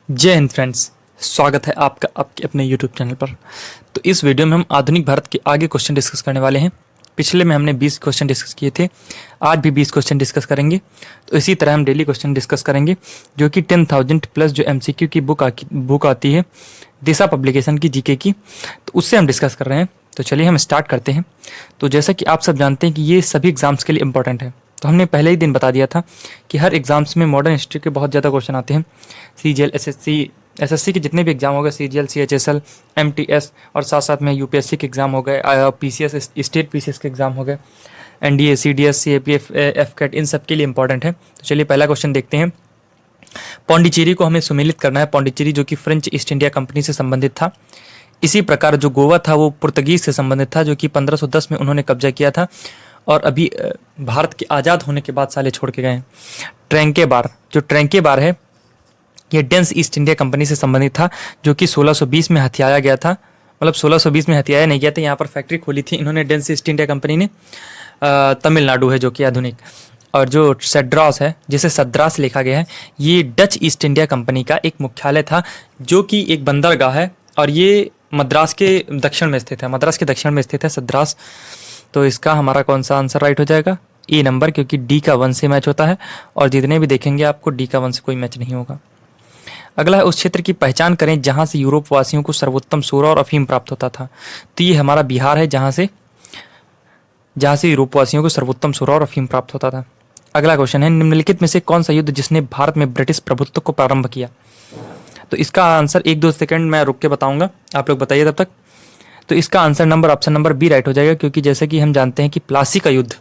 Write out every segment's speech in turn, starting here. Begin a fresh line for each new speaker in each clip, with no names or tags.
जय हिंद फ्रेंड्स। स्वागत है आपका आपके अपने यूट्यूब चैनल पर। तो इस वीडियो में हम आधुनिक भारत के आगे क्वेश्चन डिस्कस करने वाले हैं। पिछले में हमने 20 क्वेश्चन डिस्कस किए थे, आज भी 20 क्वेश्चन डिस्कस करेंगे। तो इसी तरह हम डेली क्वेश्चन डिस्कस करेंगे, जो कि 10,000 प्लस जो MCQ की बुक आती है दिशा पब्लिकेशन की जीके की, तो उससे हम डिस्कस कर रहे हैं। तो चलिए हम स्टार्ट करते हैं। तो जैसा कि आप सब जानते हैं कि ये सभी एग्जाम्स के लिए इंपॉर्टेंट है, तो हमने पहले ही दिन बता दिया था कि हर एग्जाम्स में मॉडर्न हिस्ट्री के बहुत ज़्यादा क्वेश्चन आते हैं। CGL SSC के जितने भी एग्जाम हो गए, CGL CHSL MTS और साथ साथ में UPSC के एग्ज़ाम हो गए, PCS स्टेट PCS के एग्ज़ाम हो गए, NDA CDS CAPF FCAT, इन सब के लिए इंपॉर्टेंट है। तो चलिए पहला क्वेश्चन देखते हैं। पौंडीचेरी को हमें सुमेलित करना है। पौंडीचेरी जो कि फ्रेंच ईस्ट इंडिया कंपनी से संबंधित था। इसी प्रकार जो गोवा था वो पुर्तगीज से संबंधित था, जो कि 1510 में उन्होंने कब्जा किया था और अभी भारत के आज़ाद होने के बाद साले छोड़ के गए। ट्रैंकेबार है, ये डेंस ईस्ट इंडिया कंपनी से संबंधित था, जो कि 1620 में हथियाया गया था। मतलब 1620 में हथियाया नहीं गया था, यहाँ पर फैक्ट्री खोली थी इन्होंने डेंस ईस्ट इंडिया कंपनी ने। तमिलनाडु है जो कि आधुनिक। और जो सड्रास है, जिसे सद्रास लिखा गया है, ये डच ईस्ट इंडिया कंपनी का एक मुख्यालय था, जो कि एक बंदरगाह है और ये मद्रास के दक्षिण में स्थित है सद्रास। तो इसका हमारा कौन सा आंसर राइट हो जाएगा? ए नंबर, क्योंकि डी का 1 से मैच होता है और जितने भी देखेंगे आपको डी का 1 से कोई मैच नहीं होगा। अगला है, उस क्षेत्र की पहचान करें जहां से यूरोप वासियों को सर्वोत्तम सोरा और अफीम प्राप्त होता था। तो ये हमारा बिहार है, जहां से यूरोप वासियों को सर्वोत्तम सोरा और अफीम प्राप्त होता था। अगला क्वेश्चन है, निम्नलिखित में से कौन सा युद्ध जिसने भारत में ब्रिटिश प्रभुत्व को प्रारंभ किया? तो इसका आंसर 1-2 सेकंड मैं रुक के बताऊंगा, आप लोग बताइए तब तक। तो इसका answer option number B right हो जाएगा, क्योंकि जैसे कि हम जानते हैं कि प्लासी का युद्ध,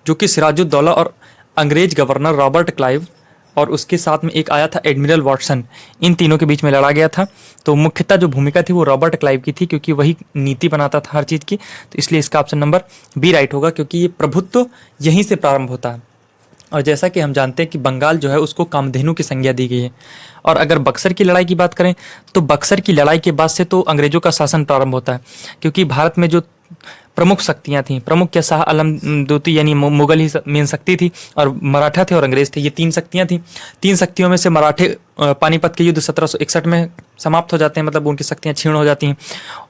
जो कि सिराजुद्दौला और अंग्रेज गवर्नर रॉबर्ट क्लाइव और उसके साथ में एक आया था एडमिरल वॉटसन, इन तीनों के बीच में लड़ा गया था। तो मुख्यतः जो भूमिका थी वो रॉबर्ट क्लाइव की थी, क्योंकि वही नीति बनाता था हर चीज़ की। तो इसलिए इसका ऑप्शन नंबर बी राइट होगा, क्योंकि ये प्रभुत्व यहीं से प्रारंभ होता है। और जैसा कि हम जानते हैं कि बंगाल जो है उसको कामधेनु की संज्ञा दी गई है। और अगर बक्सर की लड़ाई की बात करें, तो बक्सर की लड़ाई के बाद से तो अंग्रेजों का शासन प्रारंभ होता है, क्योंकि भारत में जो प्रमुख शक्तियां थीं, प्रमुख क्या, शाह आलम द्वितीय यानी मुगल ही मेन शक्ति थी, और मराठा थे और अंग्रेज थे, ये 3 शक्तियां थीं। 3 शक्तियों में से मराठे पानीपत के युद्ध 1761 में समाप्त हो जाते हैं, मतलब उनकी शक्तियां क्षीण हो जाती हैं।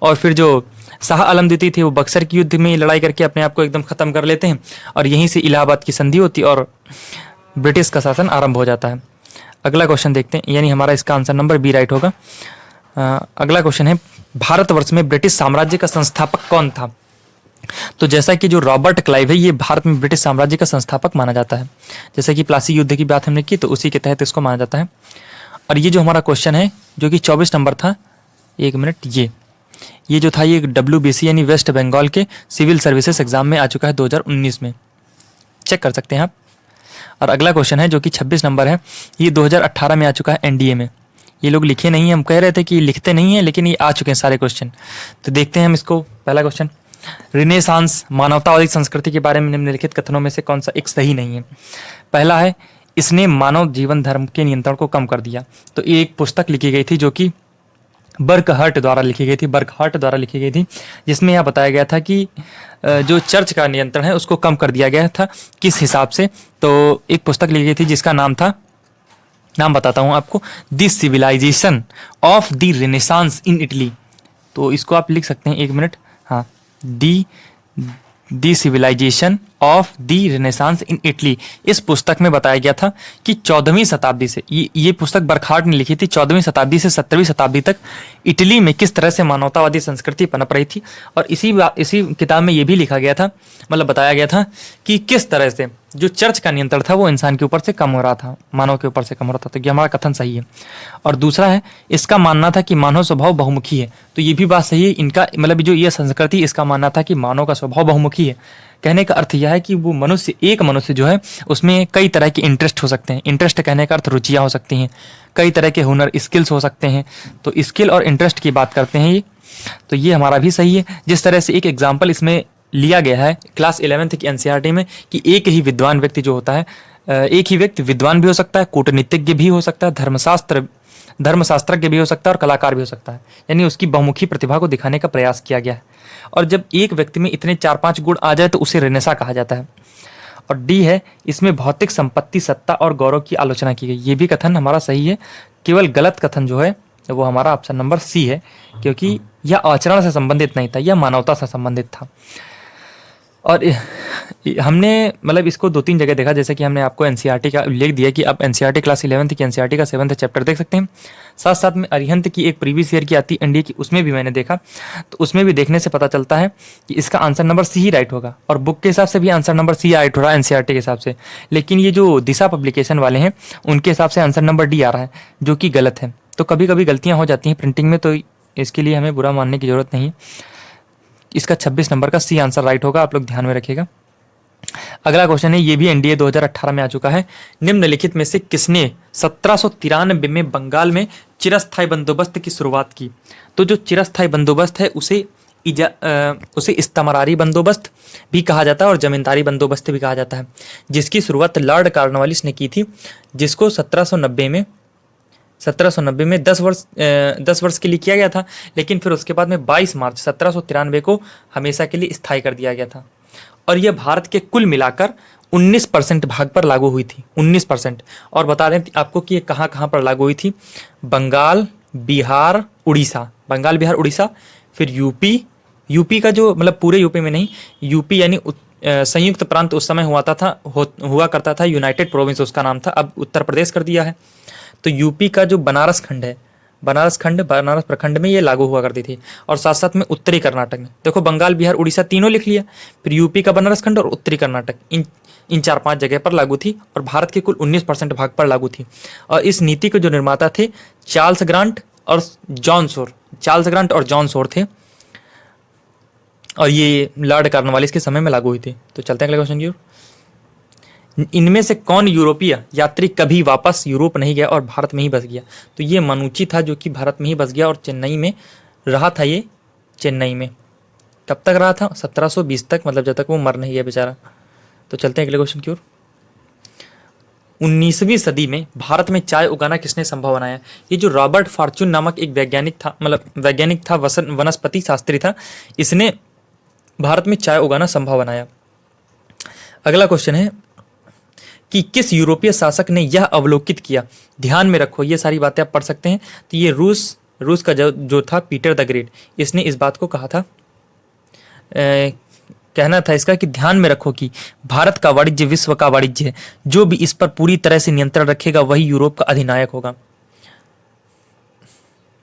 और फिर जो शाह आलम द्वितीय थे वो बक्सर के युद्ध में लड़ाई करके अपने आप को एकदम खत्म कर लेते हैं, और यहीं से इलाहाबाद की संधि होती है और ब्रिटिश का शासन आरंभ हो जाता है। अगला क्वेश्चन देखते हैं, यानी हमारा इसका आंसर नंबर बी राइट होगा। अगला क्वेश्चन है, भारतवर्ष में ब्रिटिश साम्राज्य का संस्थापक कौन था? तो जैसा कि जो रॉबर्ट क्लाइव है, ये भारत में ब्रिटिश साम्राज्य का संस्थापक माना जाता है। जैसे कि प्लासी युद्ध की बात हमने की, तो उसी के तहत इसको माना जाता है। और ये जो हमारा क्वेश्चन है, जो कि 24 नंबर था, 1 मिनट, ये जो था, ये WBC यानी वेस्ट बंगाल के सिविल सर्विसेज एग्जाम में आ चुका है 2019 में, चेक कर सकते हैं आप। और अगला क्वेश्चन है, जो कि 26 नंबर है, ये 2018 में आ चुका है NDA में। ये लोग लिखे नहीं हैं, हम कह रहे थे कि लिखते नहीं हैं, लेकिन ये आ चुके हैं सारे क्वेश्चन। तो देखते हैं हम इसको। पहला क्वेश्चन, रिनेसांस मानवतावादी संस्कृति के बारे में निम्नलिखित कथनों में से कौन सा एक सही नहीं है? पहला है, इसने मानव जीवन धर्म के नियंत्रण को कम कर दिया। तो ये एक पुस्तक लिखी गई थी, जो कि बर्कहर्ट द्वारा लिखी गई थी, जिसमें यह बताया गया था कि जो चर्च का नियंत्रण है उसको कम कर दिया गया था। किस हिसाब से? तो एक पुस्तक लिखी गई थी जिसका नाम बताता हूँ आपको, the civilisation of the Renaissance in Italy. तो इसको आप लिख सकते हैं, 1 मिनट, हाँ, the civilisation of the Renaissance in Italy. इस पुस्तक में बताया गया था कि 14वीं शताब्दी से, ये पुस्तक बर्कहार्ट ने लिखी थी, 14वीं शताब्दी से 17वीं शताब्दी तक इटली में किस तरह से मानवतावादी संस्कृति पनप रही थी। और इसी किताब में ये भी लिखा गया था, मतलब बताया गया था कि किस तरह से जो चर्च का नियंत्रण था वो इंसान के ऊपर से कम हो रहा था, मानव के ऊपर से कम हो रहा था। तो ये हमारा कथन सही है। और दूसरा है, इसका मानना था कि मानव स्वभाव बहुमुखी है। तो ये भी बात सही है। इनका मतलब जो ये संस्कृति, इसका मानना था कि मानव का स्वभाव बहुमुखी है। कहने का अर्थ यह है कि वो एक मनुष्य जो है उसमें कई तरह के इंटरेस्ट हो सकते हैं। इंटरेस्ट कहने का अर्थ रुचियाँ हो सकती हैं, कई तरह के हुनर स्किल्स हो सकते हैं। तो स्किल और इंटरेस्ट की बात करते हैं ये, तो ये हमारा भी सही है। जिस तरह से एक एग्जाम्पल इसमें लिया गया है क्लास 11th की NCERT में, कि एक ही विद्वान व्यक्ति जो होता है, एक ही व्यक्ति विद्वान भी हो सकता है, कूटनीतिज्ञ भी हो सकता है, धर्मशास्त्रज्ञ भी हो सकता है और कलाकार भी हो सकता है। यानी उसकी बहुमुखी प्रतिभा को दिखाने का प्रयास किया गया है। और जब एक व्यक्ति में इतने 4-5 गुण आ जाए तो उसे रेनेसा कहा जाता है। और डी है, इसमें भौतिक संपत्ति, सत्ता और गौरव की आलोचना की गई। ये भी कथन हमारा सही है। केवल गलत कथन जो है वो हमारा ऑप्शन नंबर सी है, क्योंकि यह आचरण से संबंधित नहीं था, यह मानवता से संबंधित था। और हमने मतलब इसको 2-3 जगह देखा, जैसे कि हमने आपको एनसीईआरटी का उल्लेख दिया कि आप एनसीईआरटी क्लास 11th की एनसीईआरटी का 7th चैप्टर देख सकते हैं। साथ साथ में अरिहंत की एक प्रीवियस ईयर की आती है एनडीए की, उसमें भी मैंने देखा, तो उसमें भी देखने से पता चलता है कि इसका आंसर नंबर सी ही राइट होगा, और बुक के हिसाब से भी आंसर नंबर सी राइट हो रहा है एनसीईआरटी के हिसाब से। लेकिन ये जो दिशा पब्लिकेशन वाले हैं उनके हिसाब से आंसर नंबर डी आ रहा है, जो कि गलत है। तो कभी कभी गलतियाँ हो जाती हैं प्रिंटिंग में, तो इसके लिए हमें बुरा मानने की जरूरत नहीं है। इसका 26 नंबर का सी आंसर राइट होगा, आप लोग ध्यान में रखिएगा। अगला क्वेश्चन है, ये भी एनडीए 2018 में आ चुका है। निम्नलिखित में से किसने 1793 में बंगाल में चिरस्थायी बंदोबस्त की शुरुआत की? तो जो चिरस्थायी बंदोबस्त है उसे इस्तमरारी बंदोबस्त भी कहा जाता है और जमींदारी बंदोबस्त भी कहा जाता है, जिसकी शुरुआत लॉर्ड कॉर्नवालिस ने की थी, जिसको 1790 में 10 वर्ष के लिए किया गया था, लेकिन फिर उसके बाद में 22 मार्च 1793 को हमेशा के लिए स्थायी कर दिया गया था। और यह भारत के कुल मिलाकर 19% भाग पर लागू हुई थी, 19%। और बता दें आपको कि ये कहाँ कहाँ पर लागू हुई थी। बंगाल, बिहार, उड़ीसा, बंगाल, बिहार, उड़ीसा, फिर यूपी। यूपी का जो मतलब पूरे यूपी में नहीं, यूपी यानी संयुक्त प्रांत उस समय हुआ करता था, यूनाइटेड प्रोविंस उसका नाम था, अब उत्तर प्रदेश कर दिया है। तो यूपी का जो बनारस खंड है, बनारस प्रखंड में ये लागू हुआ करती थी। और साथ साथ में उत्तरी कर्नाटक में, देखो बंगाल, बिहार, उड़ीसा तीनों लिख लिया, फिर यूपी का बनारस खंड और उत्तरी कर्नाटक, इन 4-5 जगह पर लागू थी, और भारत के कुल 19% भाग पर लागू थी। और इस नीति के जो निर्माता थे चार्ल्स ग्रांट और जॉन शोर थे, और ये लॉर्ड कॉर्नवालिस के समय में लागू हुई थी। तो चलते हैं अगले क्वेश्चन की ओर। इनमें से कौन यूरोपीय यात्री कभी वापस यूरोप नहीं गया और भारत में ही बस गया? तो ये मनुची था, जो कि भारत में ही बस गया और चेन्नई में रहा था। ये चेन्नई में कब तक रहा था? 1720 तक, मतलब जब तक वो मर नहीं गया बेचारा। तो चलते हैं अगले क्वेश्चन की ओर। 19वीं सदी में भारत में चाय उगाना किसने संभव बनाया? ये जो रॉबर्ट फॉर्च्यून नामक एक वैज्ञानिक था, वनस्पति शास्त्री था, इसने भारत में चाय उगाना संभव बनाया। अगला क्वेश्चन है कि किस यूरोपीय शासक ने यह अवलोकित किया? ध्यान में रखो, ये सारी बातें आप पढ़ सकते हैं। तो ये रूस का जो था पीटर द ग्रेट, इसने इस बात को कहा था। कहना था इसका कि ध्यान में रखो कि भारत का वाणिज्य विश्व का वाणिज्य है, जो भी इस पर पूरी तरह से नियंत्रण रखेगा वही यूरोप का अधिनायक होगा।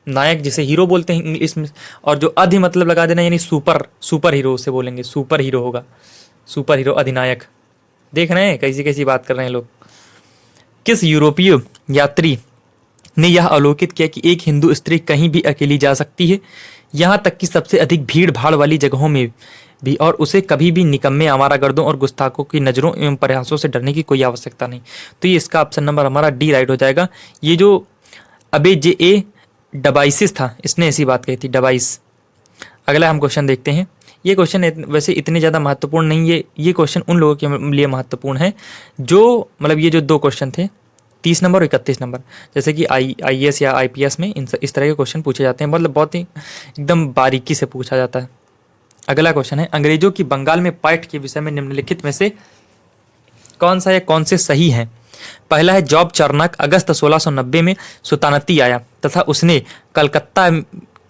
नायक जिसे हीरो बोलते हैं इंग्लिश में, और जो अधि मतलब लगा देना यानी सुपर हीरो से बोलेंगे, सुपर हीरो होगा, सुपर हीरो अधिनायक। देख रहे हैं कैसी कैसी बात कर रहे हैं लोग। किस यूरोपीय यात्री ने यह अवलोकित किया कि एक हिंदू स्त्री कहीं भी अकेली जा सकती है, यहाँ तक कि सबसे अधिक भीड़ भाड़ वाली जगहों में भी, और उसे कभी भी निकम्मे, आवारागर्दों और गुस्ताखों की नज़रों एवं प्रयासों से डरने की कोई आवश्यकता नहीं? तो ये इसका ऑप्शन नंबर हमारा डी राइट हो जाएगा। ये जो अबे जे ए डबाइसिस था, इसने ऐसी बात कही थी, डबाइस। अगला हम क्वेश्चन देखते हैं। ये क्वेश्चन वैसे इतने ज़्यादा महत्वपूर्ण नहीं है, ये क्वेश्चन उन लोगों के लिए महत्वपूर्ण है जो मतलब ये जो 2 क्वेश्चन थे 30 नंबर और 31 नंबर, जैसे कि IAS या IPS में इस तरह के क्वेश्चन पूछे जाते हैं, मतलब बहुत ही एकदम बारीकी से पूछा जाता है। अगला क्वेश्चन है, अंग्रेजों की बंगाल में पैठ के विषय में निम्नलिखित में से कौन सा या कौन से सही हैं? पहला है जॉब चार्नक अगस्त 1690 में सुल्तानती आया तथा उसने कलकत्ता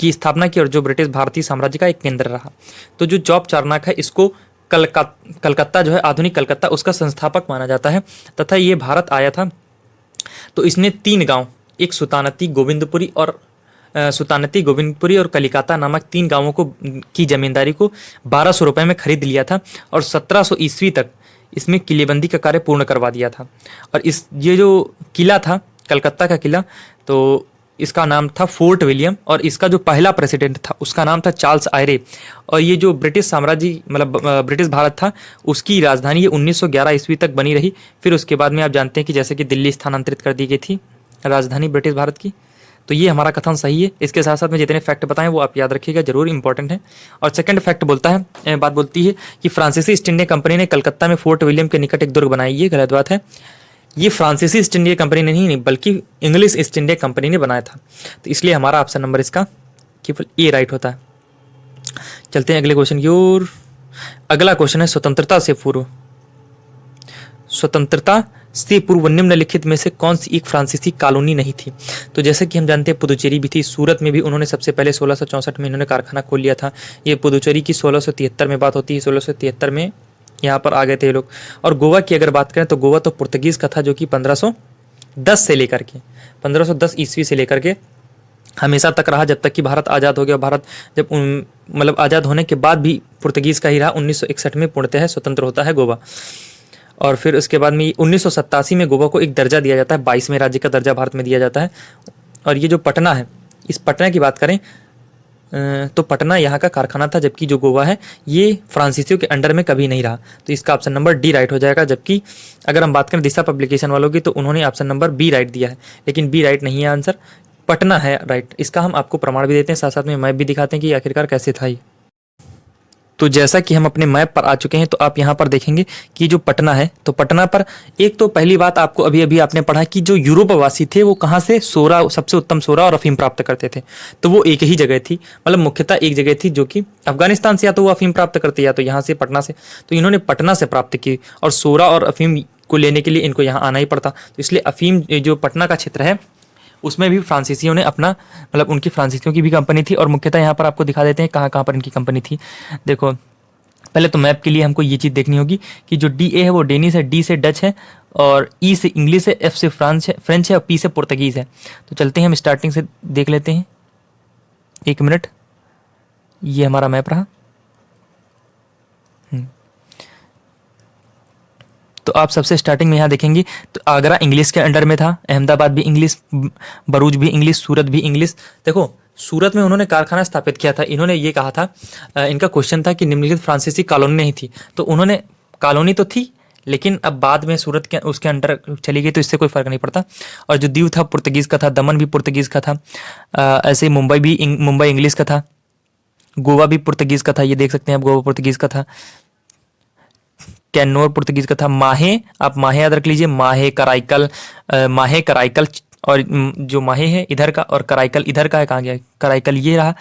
की स्थापना की, और जो ब्रिटिश भारतीय साम्राज्य का एक केंद्र रहा। तो जो जॉब चार्नक है, इसको कलकत्ता जो है, आधुनिक कलकत्ता, उसका संस्थापक माना जाता है, तथा ये भारत आया था। तो इसने 3 गांव, एक सुल्तानती, गोविंदपुरी और कलिकाता नामक 3 गांवों को की जमींदारी को 1200 रुपये में खरीद लिया था, और 1700 ईस्वी तक इसमें किलेबंदी का कार्य पूर्ण करवा दिया था। और ये जो किला था, कलकत्ता का किला, तो इसका नाम था फोर्ट विलियम, और इसका जो पहला प्रेसिडेंट था उसका नाम था चार्ल्स आयरे। और ये जो ब्रिटिश साम्राज्य मतलब ब्रिटिश भारत था, उसकी राजधानी ये 1911 ईस्वी तक बनी रही। फिर उसके बाद में आप जानते हैं कि जैसे कि दिल्ली स्थानांतरित कर दी गई थी राजधानी ब्रिटिश भारत की। तो ये हमारा कथन सही है। इसके साथ साथ में जितने फैक्ट बताएं वो आप याद रखिएगा, जरूर इंपॉर्टेंट है। और सेकंड फैक्ट बात बोलती है कि फ्रांसीसी ईस्ट इंडिया कंपनी ने कलकत्ता में फोर्ट विलियम के निकट एक दुर्ग बनाई। ये गलत बात है, ये फ्रांसीसी ईस्ट इंडिया कंपनी ने नहीं बल्कि इंग्लिश ईस्ट इंडिया कंपनी ने बनाया था। तो इसलिए हमारा ऑप्शन नंबर इसका केवल ए राइट होता है। चलते हैं अगले क्वेश्चन की ओर। अगला क्वेश्चन है, स्वतंत्रता से पूर्व स्वतंत्रता से पूर्व निम्नलिखित में से कौन सी एक फ्रांसीसी कॉलोनी नहीं थी? तो जैसे कि हम जानते हैं पुदुचेरी भी थी, सूरत में भी उन्होंने सबसे पहले 1664 में इन्होंने कारखाना खोल लिया था। ये पुदुचेरी की 1673 में बात होती है, 1673 में यहाँ पर आ गए थे ये लोग। और गोवा की अगर बात करें तो गोवा तो पुर्तगीज़ का था, जो कि 1510 से लेकर के 1510 ईस्वी से लेकर के हमेशा तक रहा, जब तक कि भारत आज़ाद हो गया। भारत जब मतलब आज़ाद होने के बाद भी पुर्तगीज़ का ही रहा। 1961 में पूर्णतः स्वतंत्र होता है गोवा। और फिर उसके बाद में 1987 में गोवा को एक दर्जा दिया जाता है, 22वें राज्य का दर्जा भारत में दिया जाता है। और ये जो पटना है, इस पटना की बात करें तो पटना यहाँ का कारखाना था, जबकि जो गोवा है ये फ्रांसीसियों के अंडर में कभी नहीं रहा। तो इसका ऑप्शन नंबर डी राइट हो जाएगा। जबकि अगर हम बात करें दिशा पब्लिकेशन वालों की, तो उन्होंने ऑप्शन नंबर बी राइट दिया है, लेकिन बी राइट नहीं है आंसर, पटना है राइट। इसका हम आपको प्रमाण भी देते हैं, साथ साथ में मैप भी दिखाते हैं कि आखिरकार कैसे था ये। तो जैसा कि हम अपने मैप पर आ चुके हैं, तो आप यहाँ पर देखेंगे कि जो पटना है, तो पटना पर एक तो पहली बात आपको अभी अभी आपने पढ़ा कि जो यूरोपवासी थे वो कहाँ से सोरा, सबसे उत्तम सोरा और अफीम प्राप्त करते थे। तो वो एक ही जगह थी, मतलब मुख्यतः एक जगह थी, जो कि अफगानिस्तान से या तो वो अफीम प्राप्त करते या तो यहाँ से पटना से। तो इन्होंने पटना से प्राप्त की, और सोरा और अफीम को लेने के लिए इनको यहाँ आना ही पड़ता। तो इसलिए अफीम जो पटना का क्षेत्र है उसमें भी फ्रांसीसियों ने अपना, मतलब उनकी फ्रांसीसियों की भी कंपनी थी। और मुख्यतः यहाँ पर आपको दिखा देते हैं कहाँ कहाँ पर इनकी कंपनी थी। देखो, पहले तो मैप के लिए हमको ये चीज़ देखनी होगी कि जो डी ए है वो डेनिश है, डी से डच है, और ई से इंग्लिश है, एफ से फ्रेंच है, और पी से पुर्तगीज़ है। तो चलते हैं हम स्टार्टिंग से देख लेते हैं। एक मिनट, ये हमारा मैप रहा। तो आप सबसे स्टार्टिंग में यहाँ देखेंगे तो आगरा इंग्लिश के अंडर में था, अहमदाबाद भी इंग्लिश, बरूच भी इंग्लिश, सूरत भी इंग्लिश। देखो, सूरत में उन्होंने कारखाना स्थापित किया था। इन्होंने ये कहा था, इनका क्वेश्चन था कि निम्नलिखित फ्रांसीसी कॉलोनी नहीं थी, तो उन्होंने, कॉलोनी तो थी लेकिन अब बाद में सूरत के उसके अंडर चली गई, तो इससे कोई फर्क नहीं पड़ता। और जो दीव था पुर्तगीज़ का था, दमन भी पुर्तगीज़ का था, ऐसे मुंबई भी मुंबई इंग्लिश का था, गोवा भी पुर्तगीज़ का था, ये देख सकते हैं आप, गोवा पुर्तगीज़ का था, कैन्नौर पुर्तगीज़ का था, माहे, आप माहे याद रख लीजिए, माहे कराइकल, माहे कराइकल, और जो माहे है इधर का और कराइकल इधर का है, कहाँ गया कराइकल, ये रहा।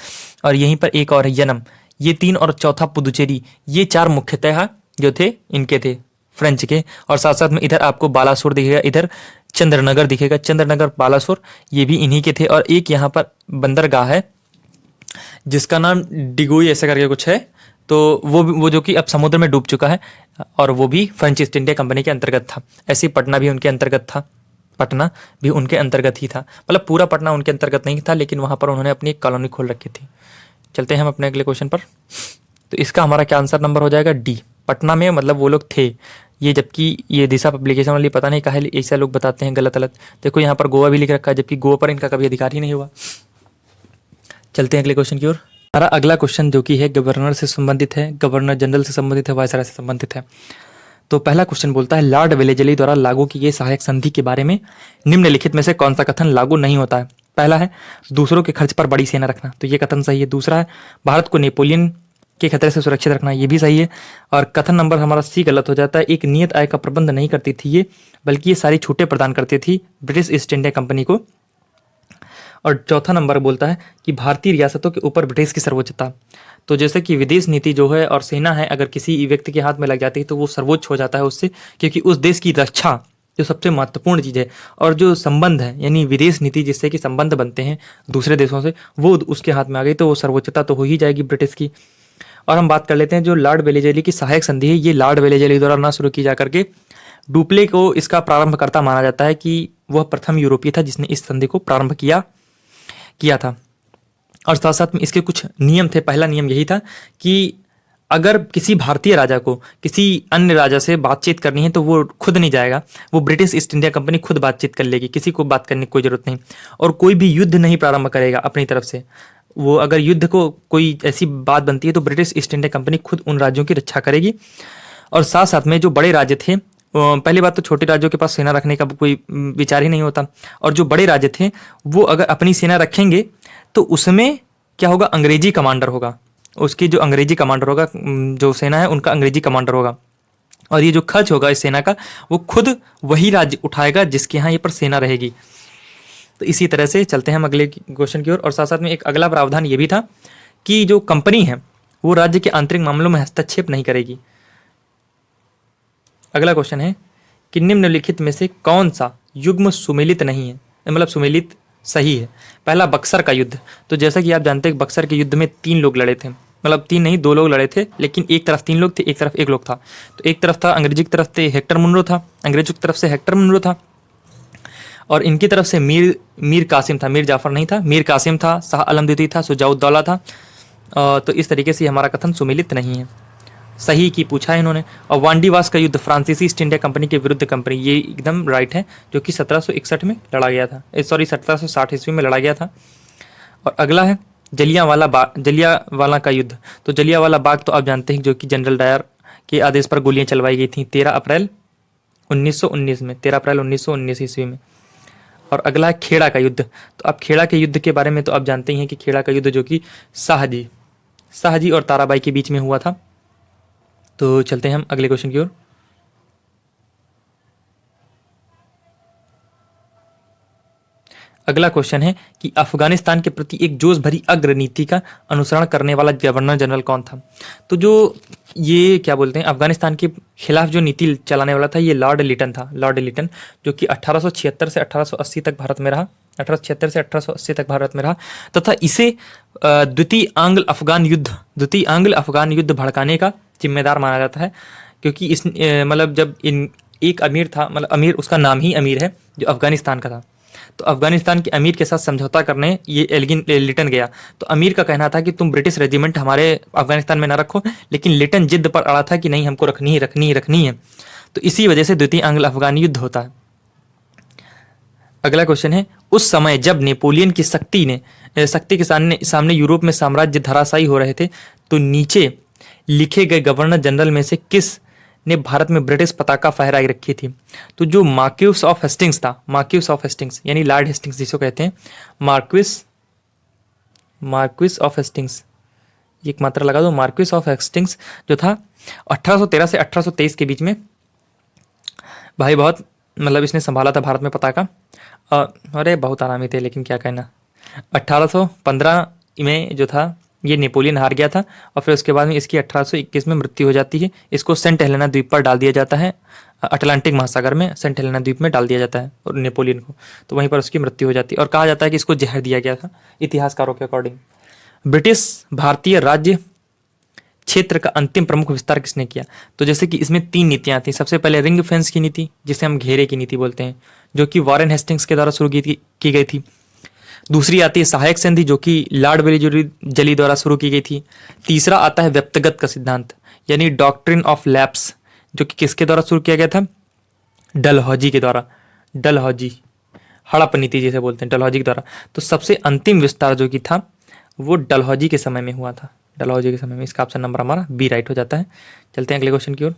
और यहीं पर एक और है यनम, ये तीन, और चौथा पुदुचेरी। ये चार मुख्यतः जो थे इनके थे, फ्रेंच के। और साथ साथ में इधर आपको बालासोर दिखेगा, इधर चंद्रनगर दिखेगा, चंद्रनगर बालासोर, ये भी इन्हीं के थे। और एक यहाँ पर बंदरगाह है जिसका नाम डिगोई ऐसा करके कुछ है, तो वो जो कि अब समुद्र में डूब चुका है, और वो भी फ्रेंच ईस्ट इंडिया कंपनी के अंतर्गत था। ऐसे ही पटना भी उनके अंतर्गत था, पटना भी उनके अंतर्गत ही था, मतलब पूरा पटना उनके अंतर्गत नहीं था, लेकिन वहाँ पर उन्होंने अपनी एक कॉलोनी खोल रखी थी। चलते हैं हम अपने अगले क्वेश्चन पर। तो इसका हमारा क्या आंसर नंबर हो जाएगा? डी, पटना में मतलब वो लोग थे ये, जबकि ये दिशा पब्लिकेशन वाली पता नहीं काहे ऐसा लोग बताते हैं गलत गलत। देखो यहाँ पर गोवा भी लिख रखा है, जबकि गोवा पर इनका कभी अधिकार ही नहीं हुआ। चलते हैं अगले क्वेश्चन की ओर। हमारा अगला क्वेश्चन जो कि है गवर्नर से संबंधित है, गवर्नर जनरल से संबंधित है, वायसराय से संबंधित है। तो पहला क्वेश्चन बोलता है, लॉर्ड वेलेजली द्वारा लागू की गई सहायक संधि के बारे में निम्नलिखित में से कौन सा कथन लागू नहीं होता है? पहला है दूसरों के खर्च पर बड़ी सेना रखना, तो ये कथन सही है। दूसरा है भारत को नेपोलियन के खतरे से सुरक्षित रखना, ये भी सही है। और कथन नंबर हमारा सी गलत हो जाता है, एक नियत आय का प्रबंध नहीं करती थी ये, बल्कि ये सारी छूटें प्रदान करती थी ब्रिटिश ईस्ट इंडिया कंपनी को। और चौथा नंबर बोलता है कि भारतीय रियासतों के ऊपर ब्रिटिश की सर्वोच्चता। तो जैसे कि विदेश नीति जो है और सेना है, अगर किसी व्यक्ति के हाथ में लग जाती है तो वो सर्वोच्च हो जाता है उससे, क्योंकि उस देश की रक्षा जो सबसे महत्वपूर्ण चीज़ है, और जो संबंध है यानी विदेश नीति जिससे कि संबंध बनते हैं दूसरे देशों से, वो उसके हाथ में आ गई, तो वो सर्वोच्चता तो हो ही जाएगी ब्रिटिश की। और हम बात कर लेते हैं जो लॉर्ड वेलेजली की सहायक संधि है, ये लॉर्ड वेलेजली द्वारा ना शुरू की जा करके डुप्ले को इसका प्रारंभकर्ता माना जाता है कि वह प्रथम यूरोपीय था जिसने इस संधि को प्रारंभ किया था। और साथ साथ में इसके कुछ नियम थे। पहला नियम यही था कि अगर किसी भारतीय राजा को किसी अन्य राजा से बातचीत करनी है तो वो खुद नहीं जाएगा, वो ब्रिटिश ईस्ट इंडिया कंपनी खुद बातचीत कर लेगी, किसी को बात करने की कोई जरूरत नहीं। और कोई भी युद्ध नहीं प्रारंभ करेगा अपनी तरफ से, वो अगर युद्ध को कोई ऐसी बात बनती है तो ब्रिटिश ईस्ट इंडिया कंपनी खुद उन राज्यों की रक्षा करेगी। और साथ साथ में जो बड़े राज्य थे, पहली बात तो छोटे राज्यों के पास सेना रखने का कोई विचार ही नहीं होता, और जो बड़े राज्य थे वो अगर अपनी सेना रखेंगे तो उसमें क्या होगा, अंग्रेजी कमांडर होगा, उसकी जो अंग्रेजी कमांडर होगा, जो सेना है उनका अंग्रेजी कमांडर होगा। और ये जो खर्च होगा इस सेना का वो खुद वही राज्य उठाएगा जिसके यहाँ ये पर सेना रहेगी। तो इसी तरह से चलते हैं हम अगले क्वेश्चन की ओर। और साथ साथ में एक अगला प्रावधान ये भी था कि जो कंपनी है वो राज्य के आंतरिक मामलों में हस्तक्षेप नहीं करेगी। अगला क्वेश्चन है कि निम्नलिखित में से कौन सा युग्म सुमेलित नहीं है, मतलब सुमेलित सही है। पहला बक्सर का युद्ध। तो जैसा कि आप जानते हैं कि बक्सर के युद्ध में 3 लोग लड़े थे, मतलब 3 नहीं 2 लोग लड़े थे, लेकिन एक तरफ 3 लोग थे, एक तरफ 1 लोग था। तो एक तरफ था अंग्रेजी की तरफ से हेक्टर मुनरो था, अंग्रेजों की तरफ से हेक्टर मुनरो था, और इनकी तरफ से मीर कासिम था, मीर जाफर नहीं था, मीर कासिम था, शाह आलम द्वितीय था, शुजाउद्दौला था। तो इस तरीके से हमारा कथन सुमेलित नहीं है, सही की पूछा है इन्होंने। और वांडीवास का युद्ध फ्रांसीसी ईस्ट इंडिया कंपनी के विरुद्ध कंपनी, ये एकदम राइट है, जो कि 1761 में लड़ा गया था, सॉरी 1760 ईस्वी में लड़ा गया था। और अगला है जलियांवाला का युद्ध। तो जलियांवाला बाग तो आप जानते हैं, जो कि जनरल डायर के आदेश पर गोलियां चलवाई गई थी 13 अप्रैल 1919 में, 13 अप्रैल 1919 ईस्वी में। और अगला है खेड़ा का युद्ध। तो आप खेड़ा के युद्ध के बारे में तो आप जानते ही हैं कि खेड़ा का युद्ध जो कि शाहजी और ताराबाई के बीच में हुआ था। तो चलते हैं हम अगले क्वेश्चन की ओर। अगला क्वेश्चन है कि अफगानिस्तान के प्रति एक जोश भरी अग्र नीति का अनुसरण करने वाला गवर्नर जनरल कौन था। तो जो ये क्या बोलते हैं, अफगानिस्तान के खिलाफ जो नीति चलाने वाला था, ये लॉर्ड लिटन था, लॉर्ड लिटन, जो कि 1876 से 1880 तक भारत में रहा, 1876 से 1880 तक भारत में रहा, तथा इसे द्वितीय आंग्ल अफगान युद्ध भड़काने का जिम्मेदार माना जाता है। क्योंकि इस मतलब जब इन एक अमीर था, मतलब अमीर उसका नाम ही अमीर है, जो अफगानिस्तान का था, तो अफगानिस्तान के अमीर के साथ समझौता करने ये एल्गिन लिटन गया। तो अमीर का कहना था कि तुम ब्रिटिश रेजिमेंट हमारे अफगानिस्तान में ना रखो, लेकिन लिटन जिद पर अड़ा था कि नहीं, हमको रखनी है। तो इसी वजह से द्वितीय आंग्ल अफगान युद्ध होता है। अगला क्वेश्चन है, उस समय जब नेपोलियन की शक्ति के सामने यूरोप में साम्राज्य धराशायी हो रहे थे, तो नीचे लिखे गए गवर्नर जनरल में से किस ने भारत में ब्रिटिश पताका फहराई रखी थी। तो जो मार्क्विस ऑफ हेस्टिंग्स था, मार्क्विस ऑफ हेस्टिंग्स यानी लॉर्ड हेस्टिंग्स जिसको कहते हैं, मार्क्विस ऑफ हेस्टिंग्स, एक मात्रा लगा दो, मार्क्विस ऑफ हेस्टिंग्स जो था 1813 से 1823 के बीच में, भाई बहुत मतलब इसने संभाला था भारत में पताका। अरे बहुत आरामी थे, लेकिन क्या कहना, 1815 में जो था ये नेपोलियन हार गया था, और फिर उसके बाद में इसकी 1821 में मृत्यु हो जाती है। इसको सेंट हेलेना द्वीप पर डाल दिया जाता है, अटलांटिक महासागर में सेंट हेलेना द्वीप में डाल दिया जाता है और नेपोलियन को, तो वहीं पर उसकी मृत्यु हो जाती है। और कहा जाता है कि इसको जहर दिया गया था, इतिहासकारों के अकॉर्डिंग। ब्रिटिश भारतीय राज्य क्षेत्र का अंतिम प्रमुख विस्तार किसने किया। तो जैसे कि इसमें 3 नीतियां थी। सबसे पहले रिंग फेंस की नीति, जिसे हम घेरे की नीति बोलते हैं, जो कि वॉरेन हेस्टिंग्स के द्वारा शुरू की गई थी। दूसरी आती है सहायक संधि, जो कि लॉर्ड वेलिस्ली द्वारा शुरू की गई थी। तीसरा आता है व्यक्तिगत का सिद्धांत, यानी डॉक्ट्रिन ऑफ लैप्स, जो कि किसके द्वारा शुरू किया गया था, डलहौजी के द्वारा, डलहौजी हड़प नीति जिसे बोलते हैं, डलहौजी के द्वारा। तो सबसे अंतिम विस्तार जो कि था वो डलहौजी के समय में हुआ था, डलहौजी के समय में। इसका ऑप्शन नंबर हमारा बी राइट हो जाता है। चलते हैं अगले क्वेश्चन की ओर।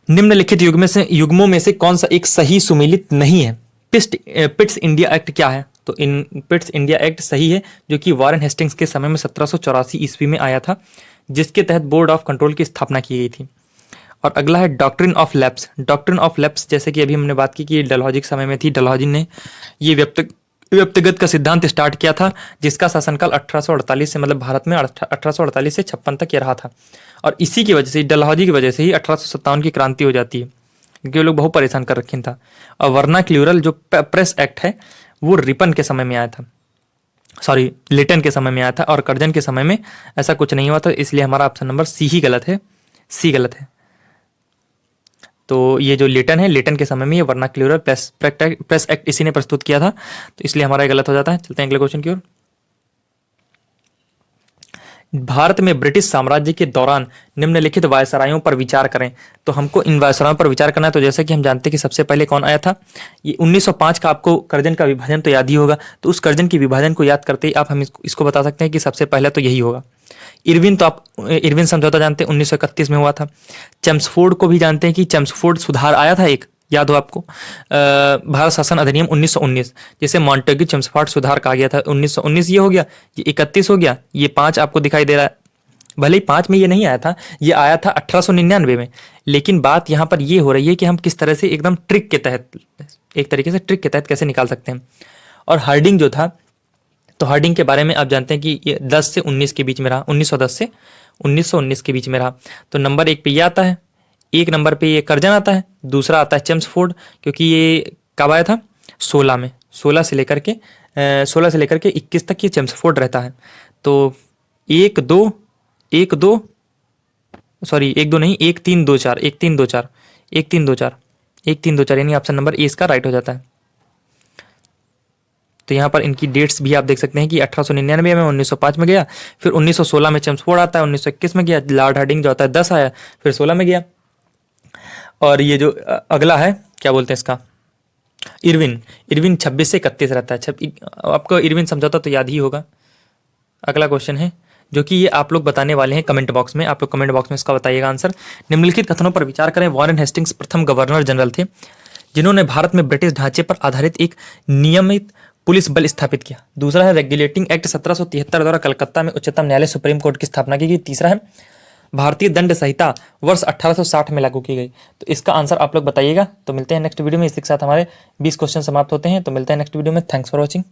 निम्नलिखित युग्मों में से कौन सा एक सही सुमेलित नहीं है। पिट्स इंडिया एक्ट क्या है। तो इन पिट्स इंडिया एक्ट सही है, जो कि वॉरेन हेस्टिंग्स के समय में 1784 ईस्वी में आया था, जिसके तहत बोर्ड ऑफ कंट्रोल की स्थापना की गई थी। और अगला है doctrine of lapse. Doctrine of lapse जैसे कि अभी हमने बात की कि डलहौजी के समय में थी, डलहौजी ने ये व्यक्तिगत का सिद्धांत स्टार्ट किया था, जिसका शासनकाल 1848 से, मतलब भारत में 1848 से 56 तक ये रहा था। और इसी की वजह से, डलहौजी की वजह से ही 1857 की क्रांति हो जाती है, क्योंकि वो लोग बहुत परेशान कर रखे था। और वर्नाक्यूलर जो प्रेस एक्ट है वो रिपन के समय में आया था, सॉरी लिटन के समय में आया था, और कर्जन के समय में ऐसा कुछ नहीं हुआ था। इसलिए हमारा ऑप्शन नंबर सी ही गलत है, सी गलत है। तो ये जो लिटन है, लिटन के समय में ये वर्नाक्यूलर प्रेस एक्ट इसी ने प्रस्तुत किया था, तो इसलिए हमारा ये गलत हो जाता है। चलते हैं अगले क्वेश्चन की ओर। भारत में ब्रिटिश साम्राज्य के दौरान निम्नलिखित वायसरायों पर विचार करें। तो हमको इन वायसरायों पर विचार करना है। तो जैसे कि हम जानते हैं कि सबसे पहले कौन आया था, ये 1905 का, आपको कर्जन का विभाजन तो याद ही होगा। तो उस कर्जन के विभाजन को याद करते ही आप हम इसको बता सकते हैं कि सबसे पहले तो यही होगा। इरविन समझौता जानते हैं, 1931 में हुआ था। चेम्सफोर्ड को भी जानते हैं कि चेम्सफोर्ड सुधार आया था एक, याद हो आपको, भारत शासन अधिनियम 1919, जिसे मॉन्टेग्यू चेम्सफोर्ड सुधार कहा गया था। 1919 ये हो गया, ये 31 हो गया, ये 5 आपको दिखाई दे रहा है। भले ही 5 में ये नहीं आया था, ये आया था 1899 में। लेकिन बात यहाँ पर ये हो रही है कि हम किस तरह से एकदम ट्रिक के तहत, एक तरीके से ट्रिक के तहत कैसे निकाल सकते हैं। और हार्डिंग जो था, तो हार्डिंग के बारे में आप जानते हैं कि ये 10 से 19 के बीच में रहा, 1910 से 1919 के बीच में रहा। तो नंबर 1 पे ये आता है, एक नंबर पे ये कर्जन आता है, दूसरा आता है चेम्सफोर्ड, क्योंकि ये कब आया था, 16 में, 16 से लेकर के 21 तक ये चेम्सफोर्ड रहता है। तो एक दो, एक दो, सॉरी एक दो नहीं, एक तीन दो चार, एक तीन दो चार, एक तीन दो चार, एक तीन दो चार, यानी ऑप्शन नंबर ए इसका राइट हो जाता है। तो यहाँ पर इनकी डेट्स भी आप देख सकते हैं कि 1899 में, 1905 में गया, फिर 1916 में चेम्सफोर्ड आता है, 1921 में गया, लॉर्ड हार्डिंग जो आता है 10 आया, फिर 16 में गया। और ये जो अगला है, क्या बोलते हैं इसका, इरविन, इरविन 26 से 31 रहता है। आपको इरविन समझौता तो याद ही होगा। अगला क्वेश्चन है जो कि ये आप लोग बताने वाले हैं कमेंट बॉक्स में, आप लोग कमेंट बॉक्स में इसका बताइएगा आंसर। निम्नलिखित कथनों पर विचार करें। वॉरेन हेस्टिंग्स प्रथम गवर्नर जनरल थे जिन्होंने भारत में ब्रिटिश ढांचे पर आधारित एक नियमित पुलिस बल स्थापित किया। दूसरा है रेगुलेटिंग एक्ट 1773 द्वारा कलकत्ता में उच्चतम न्यायालय सुप्रीम कोर्ट की स्थापना की गई। तीसरा है भारतीय दंड संहिता वर्ष 1860 में लागू की गई। तो इसका आंसर आप लोग बताइएगा। तो मिलते हैं नेक्स्ट वीडियो में। इसी के साथ हमारे 20 क्वेश्चन समाप्त होते हैं। तो मिलते हैं नेक्स्ट वीडियो में। Thanks for watching.